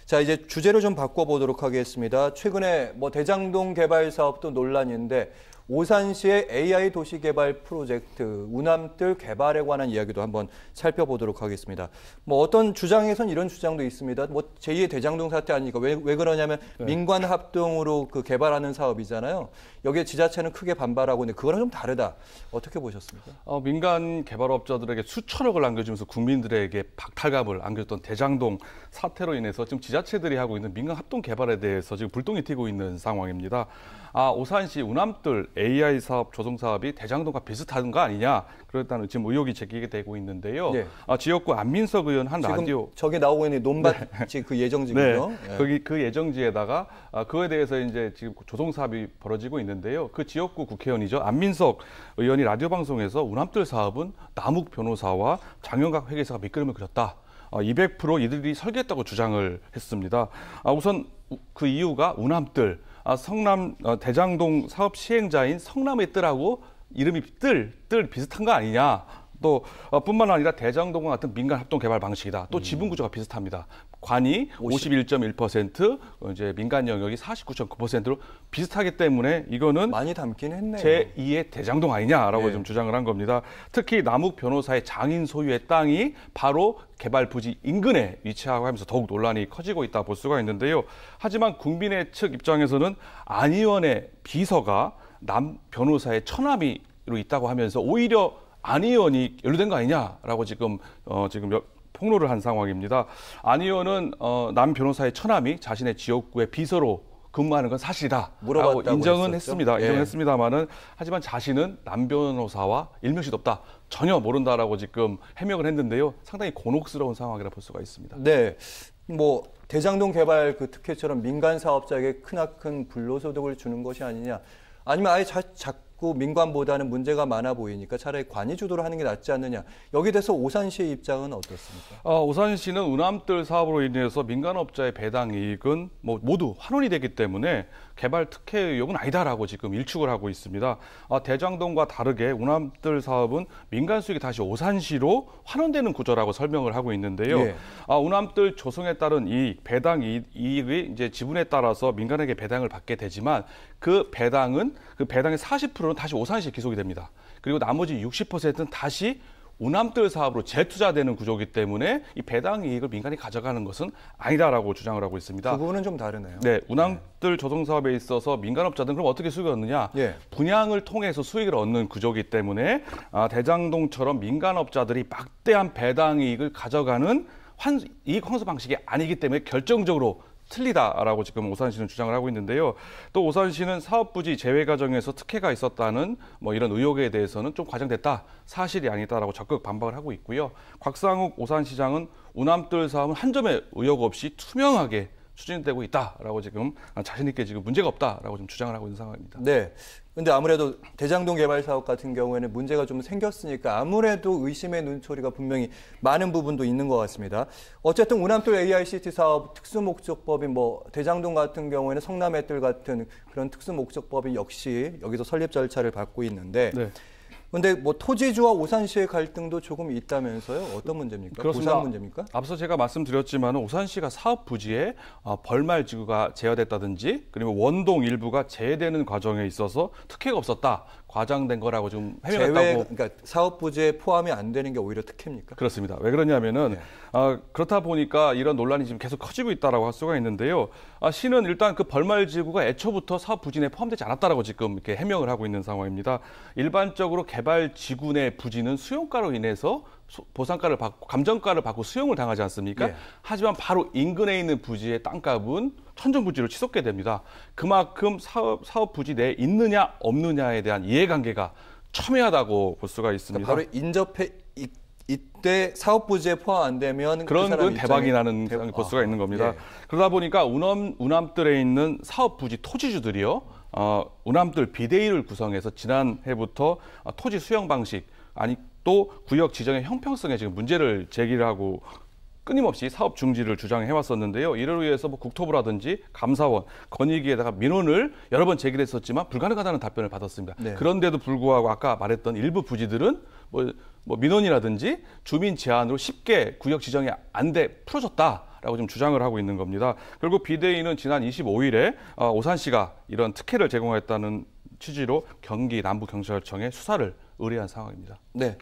자, 이제 주제를 좀 바꿔보도록 하겠습니다. 최근에 뭐 대장동 개발 사업도 논란인데 오산시의 AI 도시 개발 프로젝트 운암뜰 개발에 관한 이야기도 한번 살펴보도록 하겠습니다. 뭐 어떤 주장에선 이런 주장도 있습니다. 뭐 제2의 대장동 사태 아니니까 왜 그러냐면 민관 합동으로 그 개발하는 사업이잖아요. 여기에 지자체는 크게 반발하고 있는데 그거랑 좀 다르다. 어떻게 보셨습니까? 민간 개발업자들에게 수천억을 안겨주면서 국민들에게 박탈감을 안겼던 대장동 사태로 인해서 지금 지자체들이 하고 있는 민간 합동 개발에 대해서 지금 불똥이 튀고 있는 상황입니다. 오산시 운암뜰 AI 사업 조성 사업이 대장동과 비슷한 거 아니냐 그렇다는 지금 의혹이 제기가 되고 있는데요. 네. 지역구 안민석 의원 한 지금 라디오 저기 나오고 있는 논밭이 그 예정지군요. 네. 거기 그 예정지에다가 그거에 대해서 이제 지금 조성 사업이 벌어지고 있는데요. 그 지역구 국회의원이죠. 안민석 의원이 라디오 방송에서 운암뜰 사업은 남욱 변호사와 장영각 회계사가 밑그림을 그렸다. 200% 이들이 설계했다고 주장을 했습니다. 우선 그 이유가 운암뜰 성남 대장동 사업 시행자인 성남의 뜰하고 이름이 뜰 비슷한 거 아니냐. 또 뿐만 아니라 대장동과 같은 민간 합동 개발 방식이다. 또 지분 구조가 비슷합니다. 관이 51.1%, 이제 민간 영역이 49.9%로 비슷하기 때문에 이거는 많이 담긴 했네요. 제2의 대장동 아니냐라고 좀 주장을 한 겁니다. 특히 남욱 변호사의 장인 소유의 땅이 바로 개발 부지 인근에 위치하고 하면서 더욱 논란이 커지고 있다 볼 수가 있는데요. 하지만 국민의 측 입장에서는 안 의원의 비서가 남 변호사의 처남이로 있다고 하면서 오히려 안 의원이 연루된 거 아니냐라고 지금 폭로를 한 상황입니다. 안 의원은 남 변호사의 처남이 자신의 지역구의 비서로 근무하는 건 사실이다라고 인정은 했습니다. 인정했습니다만은 하지만 자신은 남 변호사와 일면식도 없다. 전혀 모른다라고 지금 해명을 했는데요. 상당히 곤혹스러운 상황이라 볼 수가 있습니다. 네, 뭐 대장동 개발 그 특혜처럼 민간 사업자에게 크나큰 불로소득을 주는 것이 아니냐. 아니면 아예 자꾸 민관보다는 문제가 많아 보이니까 차라리 관이 주도를 하는 게 낫지 않느냐. 여기에 대해서 오산시의 입장은 어떻습니까? 오산시는 운암뜰 사업으로 인해서 민간업자의 배당 이익은 모두 환원이 되기 때문에 개발 특혜 의혹은 아니다라고 지금 일축을 하고 있습니다. 대장동과 다르게 운암뜰 사업은 민간 수익이 다시 오산시로 환원되는 구조라고 설명을 하고 있는데요. 예. 운암뜰 조성에 따른 이익, 배당 이익이 이제 지분에 따라서 민간에게 배당을 받게 되지만 그 배당의 40%는 다시 오산시에 기속이 됩니다. 그리고 나머지 60%는 다시 운암뜰 사업으로 재투자되는 구조이기 때문에 이 배당 이익을 민간이 가져가는 것은 아니다라고 주장을 하고 있습니다. 그 부분은 좀 다르네요. 네, 운암뜰 조성 사업에 있어서 민간업자들은 그럼 어떻게 수익을 얻느냐? 분양을 통해서 수익을 얻는 구조이기 때문에 대장동처럼 민간업자들이 막대한 배당 이익을 가져가는 이익 환수 방식이 아니기 때문에 결정적으로 틀리다라고 지금 오산시는 주장을 하고 있는데요. 또 오산시는 사업부지 제외 과정에서 특혜가 있었다는 이런 의혹에 대해서는 좀 과장됐다, 사실이 아니다라고 적극 반박을 하고 있고요. 곽상욱 오산시장은 운암뜰 사업은 한 점의 의혹 없이 투명하게 추진되고 있다라고 지금 자신 있게 지금 문제가 없다라고 좀 주장을 하고 있는 상황입니다. 네. 근데 아무래도 대장동 개발 사업 같은 경우에는 문제가 좀 생겼으니까 아무래도 의심의 눈초리가 분명히 많은 부분도 있는 것 같습니다. 어쨌든 운암뜰 AICT 사업 특수목적법인 대장동 같은 경우에는 성남의 뜰 같은 그런 특수목적법이 역시 여기서 설립 절차를 밟고 있는데 근데 토지주와 오산시의 갈등도 조금 있다면서요? 어떤 문제입니까? 그렇습니다. 보상 문제입니까? 앞서 제가 말씀드렸지만 오산시가 사업 부지에 벌말지구가 제어됐다든지 그리고 원동 일부가 제외되는 과정에 있어서 특혜가 없었다, 과장된 거라고 좀 해명했다고. 그러니까 사업 부지에 포함이 안 되는 게 오히려 특혜입니까? 그렇습니다. 왜 그러냐면은 그렇다 보니까 이런 논란이 지금 계속 커지고 있다라고 할 수가 있는데요. 시는 일단 그 벌말지구가 애초부터 사업 부지 내에 포함되지 않았다라고 지금 이렇게 해명을 하고 있는 상황입니다. 일반적으로 개발 지구 내 부지는 수용가로 인해서 보상가를 받고 감정가를 받고 수용을 당하지 않습니까? 하지만 바로 인근에 있는 부지의 땅값은 천정부지로 치솟게 됩니다. 그만큼 사업 부지 내에 있느냐 없느냐에 대한 이해관계가 첨예하다고 볼 수가 있습니다. 바로 인접해 이때 사업 부지에 포함 안 되면 그런 건 대박이 나는 볼 수가 있는 겁니다. 그러다 보니까 운암뜰에 있는 사업 부지 토지주들이요, 운암뜰 비대위를 구성해서 지난해부터 토지 수용 방식 또 구역 지정의 형평성에 지금 문제를 제기를 하고 끊임없이 사업 중지를 주장해 왔었는데요. 이를 위해서 국토부라든지 감사원, 건의기에다가 민원을 여러 번 제기를 했었지만 불가능하다는 답변을 받았습니다. 그런데도 불구하고 아까 말했던 일부 부지들은 민원이라든지 주민 제안으로 쉽게 구역 지정이 안 돼 풀어줬다. 있다라고 좀 주장을 하고 있는 겁니다. 결국 비대위는 지난 25일에 오산시가 이런 특혜를 제공했다는 취지로 경기 남부경찰청에 수사를 의뢰한 상황입니다. 네,